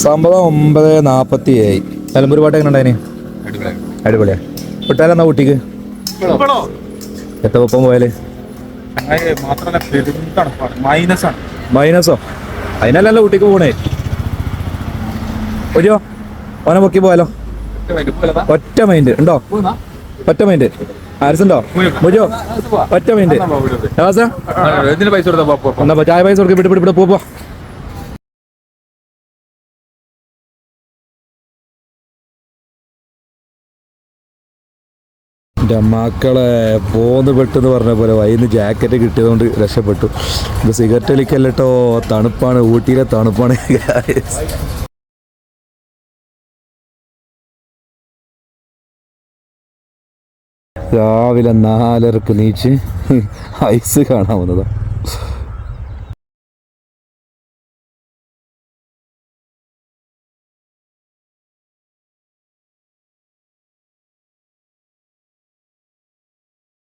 സംഭവം 9:47. നിലമ്പൂർ പാട്ട് എങ്ങനെ ഉണ്ടായിന്? അടിപൊളിയാ. വിട്ടാലെന്നാ ഊട്ടിക്ക് എത്ര ഒപ്പം പോയാല്? മൈനസോ? അതിനല്ലല്ലോ ഊട്ടിക്ക് പോണേ. ഒരു ഓനെ പൊക്കി പോയാലോ? ഒറ്റ മൈൻഡ് ഉണ്ടോ? ഒറ്റ മൈൻഡ് ആരിസുണ്ടോ? മുജോ ഒറ്റ മൈൻഡ്. എന്നാ ചായ പൈസ കൊടുക്കി വിട്ട് വിട്ട് പോ. എൻ്റെ മക്കളെ പോന്ന് പെട്ടെന്ന് പറഞ്ഞ പോലെ വൈകുന്ന ജാക്കറ്റ് കിട്ടിയതുകൊണ്ട് രക്ഷപ്പെട്ടു. ഇത് സിഗരറ്റ് വലിക്കല്ലോ, തണുപ്പാണ്, ഊട്ടിയിലെ തണുപ്പാണ്. രാവിലെ 4:30 നീച്ച് ഐസ് കാണാൻ വന്നതാ.